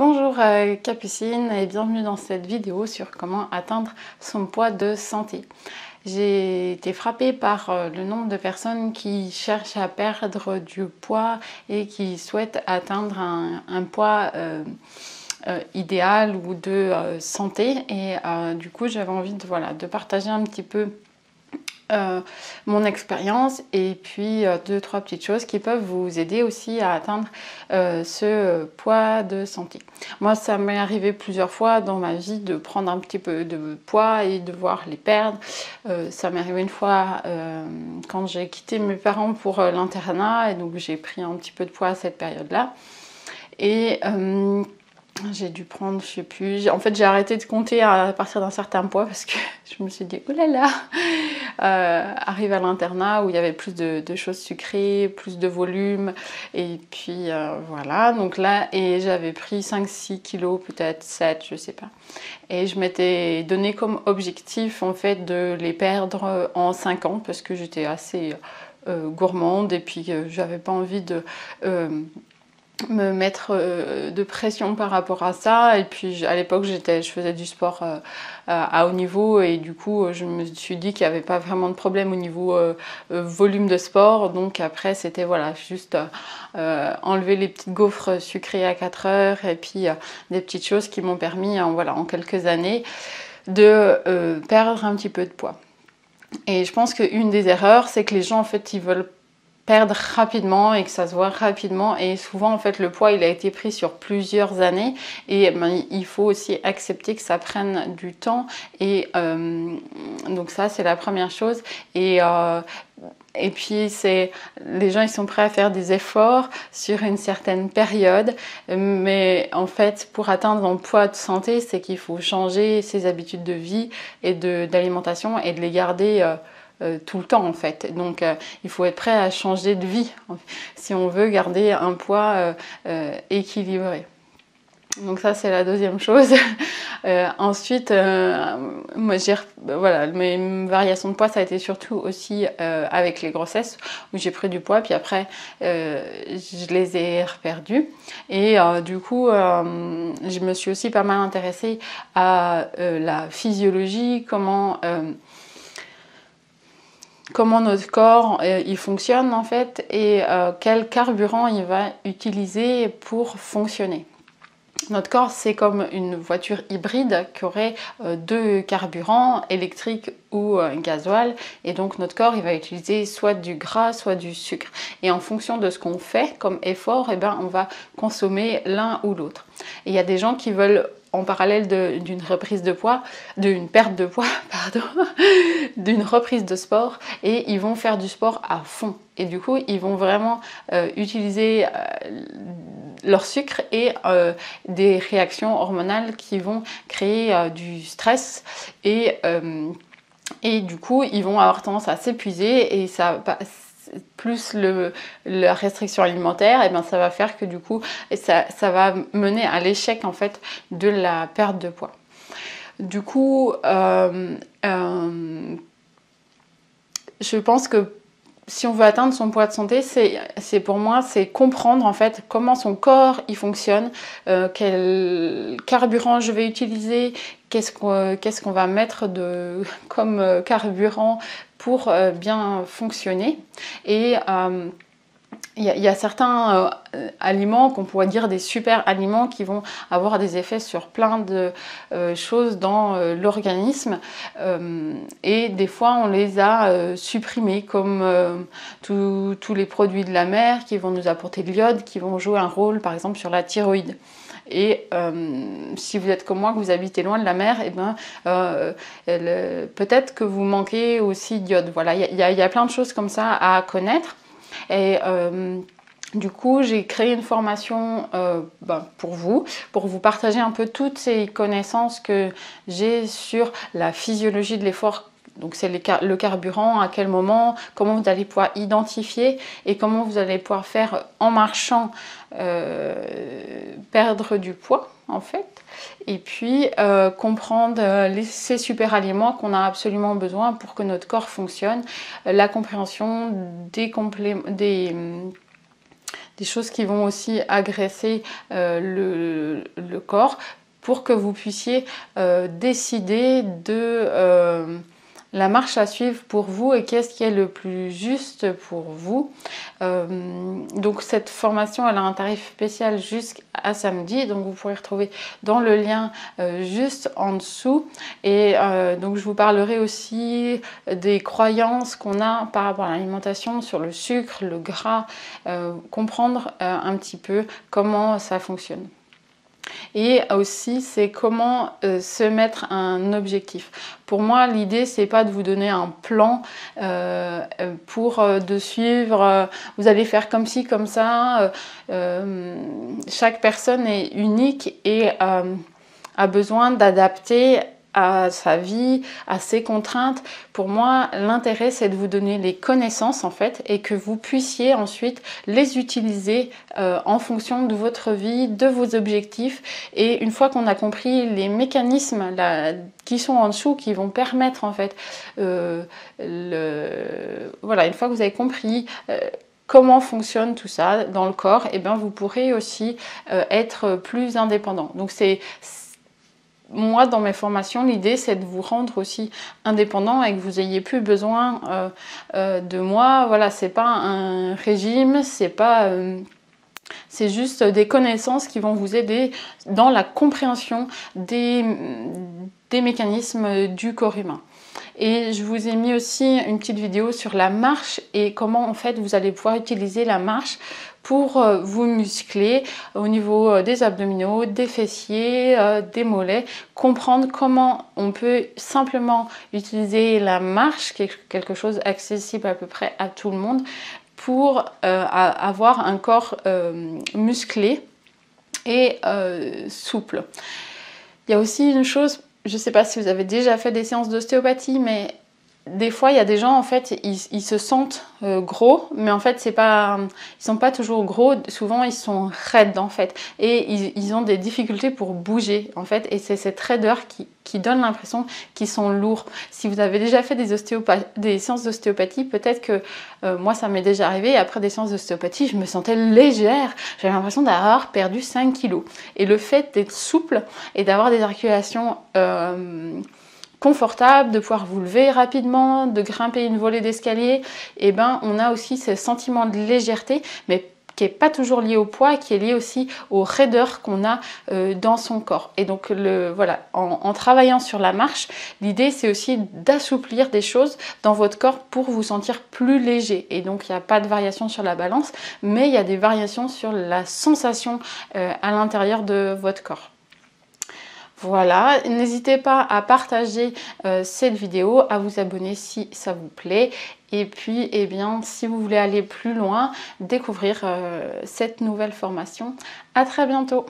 Bonjour Capucine et bienvenue dans cette vidéo sur comment atteindre son poids de santé. J'ai été frappée par le nombre de personnes qui cherchent à perdre du poids et qui souhaitent atteindre un poids idéal ou de santé. Et du coup j'avais envie de partager un petit peu mon expérience et puis deux, trois petites choses qui peuvent vous aider aussi à atteindre ce poids de santé. Moi, ça m'est arrivé plusieurs fois dans ma vie de prendre un petit peu de poids et de devoir les perdre. Ça m'est arrivé une fois quand j'ai quitté mes parents pour l'internat et donc j'ai pris un petit peu de poids à cette période-là. Et j'ai dû prendre, je sais plus, en fait j'ai arrêté de compter à partir d'un certain poids parce que je me suis dit oh là là, arrive à l'internat où il y avait plus de choses sucrées, plus de volume et puis voilà, donc là, et j'avais pris 5-6 kilos, peut-être 7, je sais pas, et je m'étais donné comme objectif en fait de les perdre en 5 ans parce que j'étais assez gourmande et puis j'avais pas envie de me mettre de pression par rapport à ça. Et puis à l'époque je faisais du sport à haut niveau et du coup je me suis dit qu'il n'y avait pas vraiment de problème au niveau volume de sport. Donc après c'était voilà, juste enlever les petites gaufres sucrées à 4 heures et puis des petites choses qui m'ont permis en quelques années de perdre un petit peu de poids. Et je pense qu'une des erreurs, c'est que les gens en fait ils veulent perdre rapidement et que ça se voit rapidement, et souvent en fait le poids il a été pris sur plusieurs années et il faut aussi accepter que ça prenne du temps et donc ça c'est la première chose. Et puis les gens ils sont prêts à faire des efforts sur une certaine période, mais en fait pour atteindre un poids de santé c'est qu'il faut changer ses habitudes de vie et d'alimentation et de les garder tout le temps en fait. Donc il faut être prêt à changer de vie si on veut garder un poids équilibré. Donc ça c'est la deuxième chose. Ensuite, moi voilà, mes variations de poids ça a été surtout aussi avec les grossesses où j'ai pris du poids puis après je les ai reperdus et du coup je me suis aussi pas mal intéressée à la physiologie, comment notre corps il fonctionne en fait et quel carburant il va utiliser pour fonctionner. Notre corps c'est comme une voiture hybride qui aurait deux carburants, électrique ou gasoil, et donc notre corps il va utiliser soit du gras soit du sucre, et en fonction de ce qu'on fait comme effort, on va consommer l'un ou l'autre. Et il y a des gens qui veulent en parallèle d'une reprise de poids, d'une perte de poids, pardon, d'une reprise de sport, et ils vont faire du sport à fond. Et du coup, ils vont vraiment utiliser leur sucre et des réactions hormonales qui vont créer du stress et du coup, ils vont avoir tendance à s'épuiser et ça plus la restriction alimentaire, ça va faire que du coup ça va mener à l'échec en fait de la perte de poids. Du coup je pense que si on veut atteindre son poids de santé, c'est pour moi c'est comprendre en fait comment son corps il fonctionne, quel carburant je vais utiliser, qu'est-ce qu'on va mettre comme carburant pour bien fonctionner. Et il y a certains aliments qu'on pourrait dire des super aliments qui vont avoir des effets sur plein de choses dans l'organisme, et des fois on les a supprimés, comme tous les produits de la mer qui vont nous apporter de l'iode, qui vont jouer un rôle par exemple sur la thyroïde. Et si vous êtes comme moi, que vous habitez loin de la mer, peut-être que vous manquez aussi d'iode. Voilà, il y a plein de choses comme ça à connaître. Et du coup, j'ai créé une formation pour vous partager un peu toutes ces connaissances que j'ai sur la physiologie de l'effort. Donc c'est le carburant, à quel moment, comment vous allez pouvoir identifier et comment vous allez pouvoir faire en marchant perdre du poids en fait. Et puis comprendre ces super aliments qu'on a absolument besoin pour que notre corps fonctionne, la compréhension des choses qui vont aussi agresser le corps pour que vous puissiez décider de la marche à suivre pour vous et qu'est-ce qui est le plus juste pour vous. Donc cette formation elle a un tarif spécial jusqu'à samedi, donc vous pourrez retrouver dans le lien juste en dessous. Et donc je vous parlerai aussi des croyances qu'on a par rapport à l'alimentation sur le sucre, le gras, comprendre un petit peu comment ça fonctionne. Et aussi c'est comment se mettre un objectif. Pour moi l'idée c'est pas de vous donner un plan pour de suivre, vous allez faire comme ci comme ça. Chaque personne est unique et a besoin d'adapter à sa vie, à ses contraintes. Pour moi, l'intérêt, c'est de vous donner les connaissances en fait et que vous puissiez ensuite les utiliser en fonction de votre vie, de vos objectifs. Et une fois qu'on a compris les mécanismes qui sont en dessous, qui vont permettre en fait, voilà, une fois que vous avez compris comment fonctionne tout ça dans le corps, et bien vous pourrez aussi être plus indépendant. Donc moi, dans mes formations, l'idée, c'est de vous rendre aussi indépendant et que vous ayez plus besoin de moi. Voilà, c'est pas un régime, c'est juste des connaissances qui vont vous aider dans la compréhension des mécanismes du corps humain. Et je vous ai mis aussi une petite vidéo sur la marche et comment en fait vous allez pouvoir utiliser la marche pour vous muscler au niveau des abdominaux, des fessiers, des mollets, comprendre comment on peut simplement utiliser la marche, quelque chose accessible à peu près à tout le monde, pour avoir un corps musclé et souple. Il y a aussi une chose, je ne sais pas si vous avez déjà fait des séances d'ostéopathie, mais des fois il y a des gens en fait ils se sentent gros, mais en fait ils sont pas toujours gros, souvent ils sont raides en fait et ils ont des difficultés pour bouger en fait, et c'est cette raideur qui donne l'impression qu'ils sont lourds. Si vous avez déjà fait des séances d'ostéopathie, peut-être que moi ça m'est déjà arrivé, après des séances d'ostéopathie je me sentais légère, j'avais l'impression d'avoir perdu 5 kilos. Et le fait d'être souple et d'avoir des articulations confortable, de pouvoir vous lever rapidement, de grimper une volée d'escalier, et ben on a aussi ce sentiment de légèreté, mais qui n'est pas toujours lié au poids, qui est lié aussi aux raideurs qu'on a dans son corps. Et donc voilà, en travaillant sur la marche, l'idée c'est aussi d'assouplir des choses dans votre corps pour vous sentir plus léger. Et donc il n'y a pas de variation sur la balance, mais il y a des variations sur la sensation à l'intérieur de votre corps. Voilà, n'hésitez pas à partager cette vidéo, à vous abonner si ça vous plaît. Et puis, eh bien, si vous voulez aller plus loin, découvrir cette nouvelle formation. À très bientôt!